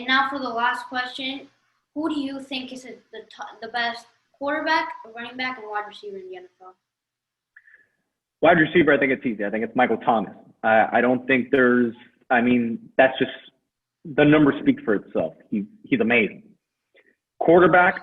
And now for the last question, who do you think is the best quarterback, running back, and wide receiver in the NFL? Wide receiver, I think it's easy. I think it's Michael Thomas. I don't think that's just the numbers speak for itself. He's amazing. Quarterback,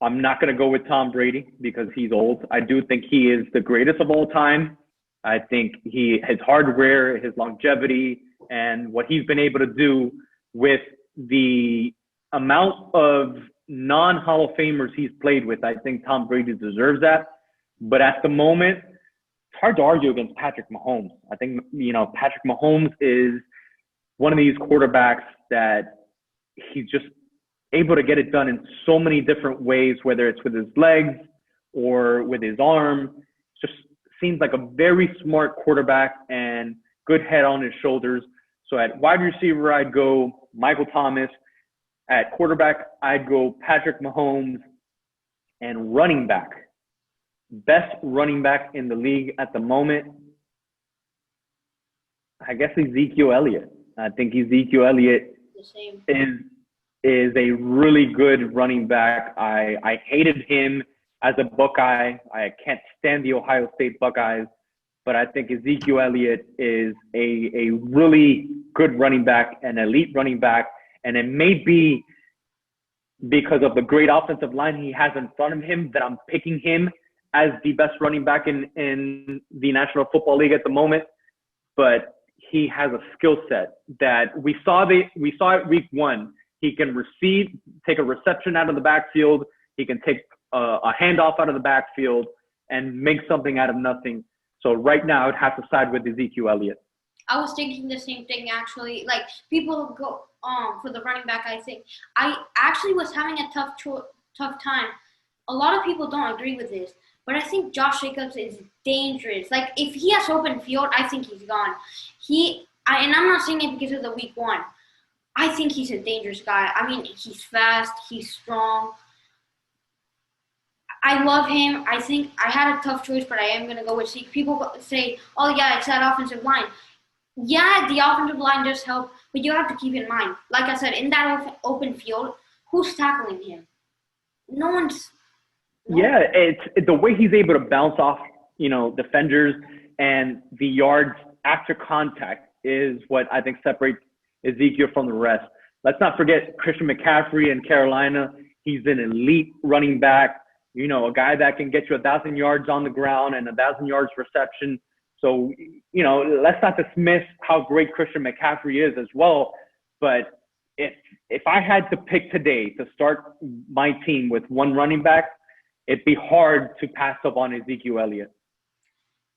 I'm not going to go with Tom Brady because he's old. I do think he is the greatest of all time. I think his hardware, his longevity, and what he's been able to do with the amount of non-Hall of Famers he's played with, I think Tom Brady deserves that. But at the moment, it's hard to argue against Patrick Mahomes. I think, Patrick Mahomes is one of these quarterbacks that he's just able to get it done in so many different ways, whether it's with his legs or with his arm. Just seems like a very smart quarterback and good head on his shoulders. So at wide receiver, I'd go Michael Thomas. At quarterback, I'd go Patrick Mahomes. And running back, best running back in the league at the moment, I guess Ezekiel Elliott. I think Ezekiel Elliott is a really good running back. I hated him as a Buckeye. I can't stand the Ohio State Buckeyes, but I think Ezekiel Elliott is a really good running back, an elite running back, and it may be because of the great offensive line he has in front of him that I'm picking him as the best running back in the National Football League at the moment. But he has a skill set that we saw it week one. He can take a reception out of the backfield. He can take a handoff out of the backfield and make something out of nothing. So right now, I'd have to side with Ezekiel Elliott. I was thinking the same thing, actually. Like, people go for the running back, I think. I actually was having a tough time. A lot of people don't agree with this, but I think Josh Jacobs is dangerous. Like, if he has open field, I think he's gone. And I'm not saying it because of the week one. I think he's a dangerous guy. I mean, he's fast. He's strong. I love him. I think I had a tough choice, but I am going to go with Zeke. People say, oh, yeah, it's that offensive line. Yeah, the offensive line does help, but you have to keep in mind, like I said, in that open field, who's tackling him? No one's. Yeah, it's the way he's able to bounce off, defenders, and the yards after contact is what I think separates Ezekiel from the rest. Let's not forget Christian McCaffrey in Carolina. He's an elite running back, a guy that can get you 1,000 yards on the ground and 1,000 yards reception. So, let's not dismiss how great Christian McCaffrey is as well. But if I had to pick today to start my team with one running back, it'd be hard to pass up on Ezekiel Elliott.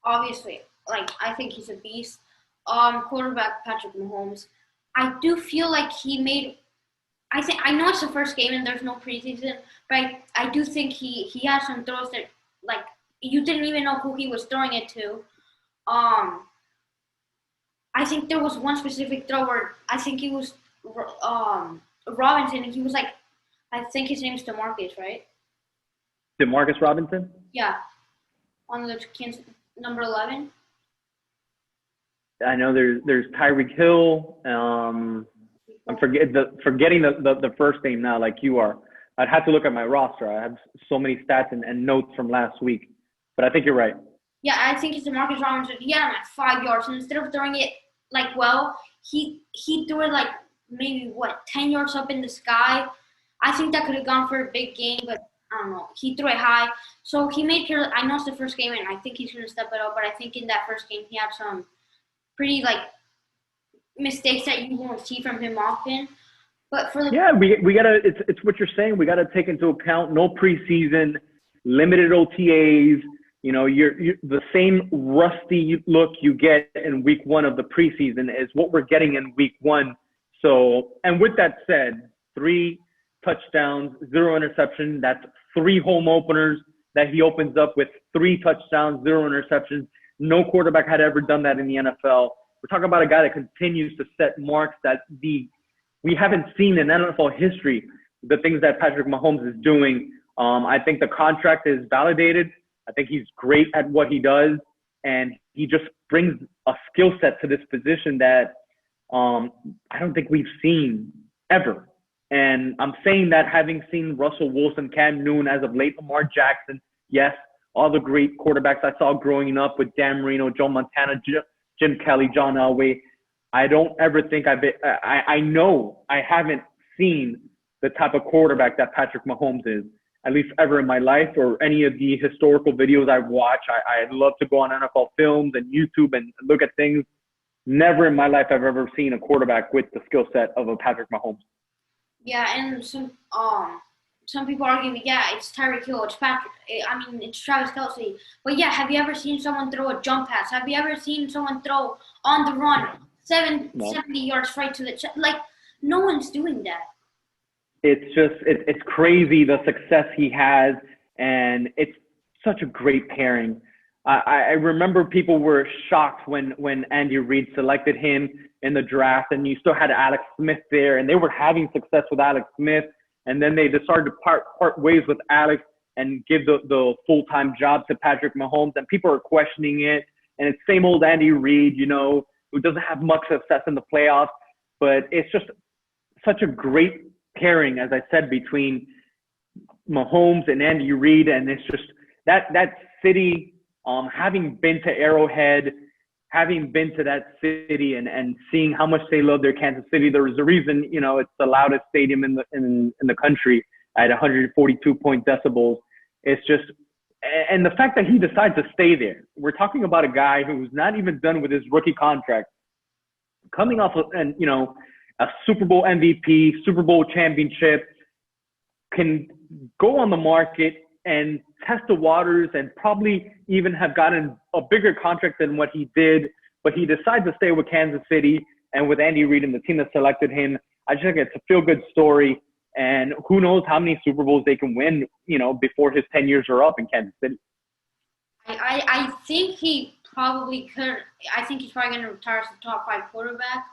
Obviously, I think he's a beast. Quarterback Patrick Mahomes. I do feel like I know it's the first game and there's no preseason, but I do think he has some throws that, you didn't even know who he was throwing it to. I think there was one specific throw where I think he was Robinson, and he was I think his name's DeMarcus, right? DeMarcus Robinson? Yeah, on the number 11. I know there's Tyreek Hill. I'm forgetting the first name now, like you are. I'd have to look at my roster. I have so many stats and notes from last week, but I think you're right. Yeah, I think it's DeMarcus Robinson. He had him at 5 yards, and instead of throwing it he threw it maybe 10 yards up in the sky. I think that could have gone for a big game, but I don't know. He threw it high, so he made sure. I know it's the first game, and I think he's going to step it up. But I think in that first game, he had some pretty mistakes that you won't see from him often. But for we gotta. It's what you're saying. We gotta take into account no preseason, limited OTAs. You're the same rusty look you get in week one of the preseason is what we're getting in week one. So, and with that said, 3 touchdowns, 0 interception. That's 3 home openers that he opens up with 3 touchdowns, 0 interceptions. No quarterback had ever done that in the NFL. We're talking about a guy that continues to set marks that we haven't seen in NFL history, the things that Patrick Mahomes is doing. I think the contract is validated. I think he's great at what he does, and he just brings a skill set to this position that I don't think we've seen ever. And I'm saying that having seen Russell Wilson, Cam Newton, as of late, Lamar Jackson, yes, all the great quarterbacks I saw growing up with Dan Marino, Joe Montana, Jim Kelly, John Elway. I don't ever think I know I haven't seen the type of quarterback that Patrick Mahomes is, at least ever in my life, or any of the historical videos I've watched. I love to go on NFL films and YouTube and look at things. Never in my life have I ever seen a quarterback with the skill set of a Patrick Mahomes. Yeah, and some people argue, yeah, it's Tyreek Hill, it's Patrick. I mean, it's Travis Kelce. But yeah, have you ever seen someone throw a jump pass? Have you ever seen someone throw on the run No. 70 yards right to the chest? Like, no one's doing that. It's crazy the success he has, and it's such a great pairing. I remember people were shocked when Andy Reid selected him in the draft, and you still had Alex Smith there, and they were having success with Alex Smith, and then they decided to part ways with Alex and give the full-time job to Patrick Mahomes, and people are questioning it, and it's same old Andy Reid, who doesn't have much success in the playoffs, but it's just such a great pairing, as I said, between Mahomes and Andy Reid, and it's just that city. Having been to Arrowhead, having been to that city, and seeing how much they love their Kansas City, there was a reason, it's the loudest stadium in the country at 142 decibels. It's just, and the fact that he decides to stay there. We're talking about a guy who's not even done with his rookie contract, coming off of, a Super Bowl MVP, Super Bowl championship, can go on the market and test the waters and probably even have gotten a bigger contract than what he did, but he decides to stay with Kansas City and with Andy Reid and the team that selected him. I just think it's a feel-good story, and who knows how many Super Bowls they can win, before his 10 years are up in Kansas City. I think he probably could. I think he's probably going to retire as the top 5 quarterback,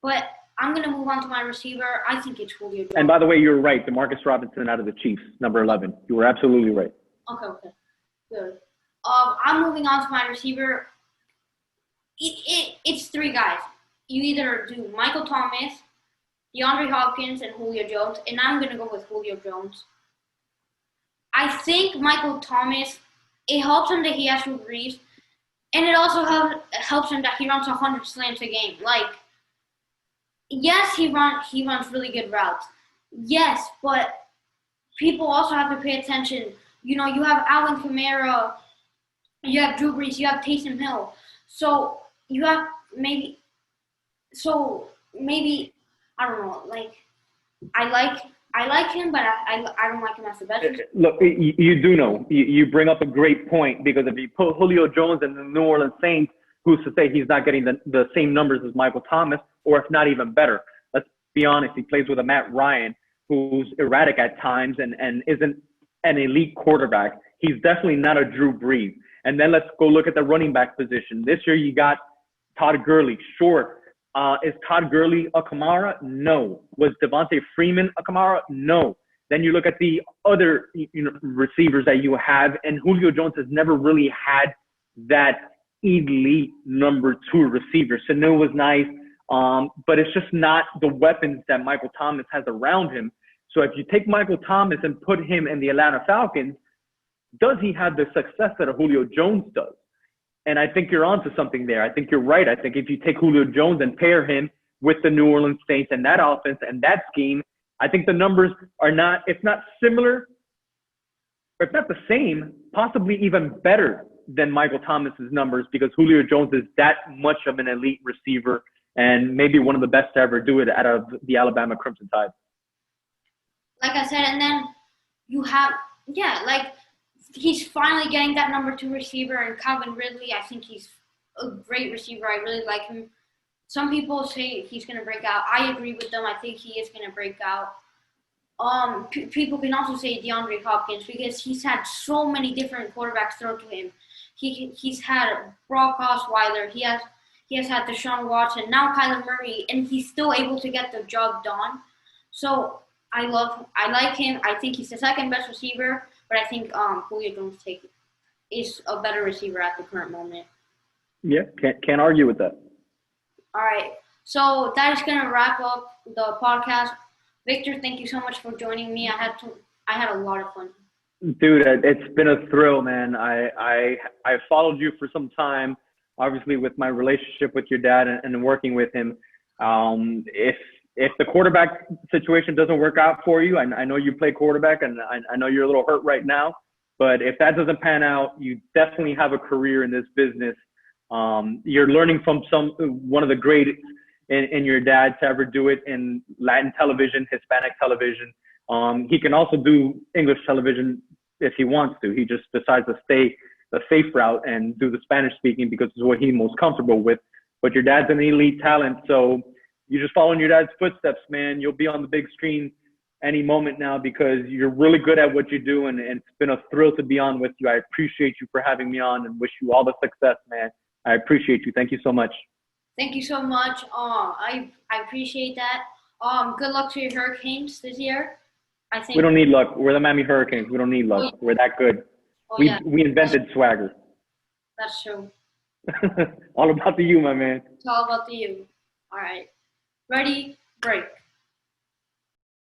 but I'm going to move on to my receiver. I think it's Julio Jones. And by the way, you're right. DeMarcus Robinson out of the Chiefs, number 11. You were absolutely right. Okay. Good. I'm moving on to my receiver. It's 3 guys. You either do Michael Thomas, DeAndre Hopkins, and Julio Jones, and I'm going to go with Julio Jones. I think Michael Thomas, it helps him that he has Drew Brees, and it also helps him that he runs 100 slants a game. Like, yes, he runs really good routes. Yes, but people also have to pay attention. You have Alvin Kamara, you have Drew Brees, you have Taysom Hill. So you have maybe I don't know. Like, I like him, but I don't like him as the best. Look, you do know. You bring up a great point, because if you put Julio Jones in the New Orleans Saints, who's to say he's not getting the same numbers as Michael Thomas, or if not even better? Let's be honest. He plays with a Matt Ryan who's erratic at times and isn't an elite quarterback. He's definitely not a Drew Brees. And then let's go look at the running back position. This year you got Todd Gurley. Sure. Is Todd Gurley a Kamara? No. Was Devontae Freeman a Kamara? No. Then you look at the other receivers that you have, and Julio Jones has never really had that elite number 2 receiver. Sanu was nice, but it's just not the weapons that Michael Thomas has around him. So if you take Michael Thomas and put him in the Atlanta Falcons, does he have the success that a Julio Jones does? And I think you're onto something there. I think you're right. I think if you take Julio Jones and pair him with the New Orleans Saints and that offense and that scheme, I think the numbers are not, if not similar, or if not the same, possibly even better than Michael Thomas's numbers, because Julio Jones is that much of an elite receiver and maybe one of the best to ever do it out of the Alabama Crimson Tide. Like I said, and then you have, he's finally getting that number 2 receiver, and Calvin Ridley, I think he's a great receiver. I really like him. Some people say he's going to break out. I agree with them. I think he is going to break out. People can also say DeAndre Hopkins, because he's had so many different quarterbacks throw to him. He's had Brock Osweiler. He has had Deshaun Watson, now Kyler Murray, and he's still able to get the job done. So I like him. I think he's the second best receiver, but I think Julio Jones is a better receiver at the current moment. Yeah, can't argue with that. All right. So that is gonna wrap up the podcast. Victor, thank you so much for joining me. I had a lot of fun. Dude, it's been a thrill, man. I followed you for some time, obviously with my relationship with your dad and working with him. If the quarterback situation doesn't work out for you, I know you play quarterback, and I know you're a little hurt right now. But if that doesn't pan out, you definitely have a career in this business. You're learning from one of the greatest in your dad to ever do it in Latin television, Hispanic television. He can also do English television if he wants to. He just decides to stay the safe route and do the Spanish speaking because it's what he's most comfortable with. But your dad's an elite talent, so you just follow in your dad's footsteps, man. You'll be on the big screen any moment now because you're really good at what you do, and it's been a thrill to be on with you. I appreciate you for having me on and wish you all the success, man. I appreciate you. Thank you so much. Thank you so much. I appreciate that. Good luck to your Hurricanes this year. I We think. don't need luck. We're the Miami Hurricanes. We don't need Oh, luck. We're that good. oh We yeah, we invented swagger. that's true. All about the you, my man. It's all about the you. All right. Ready? Break.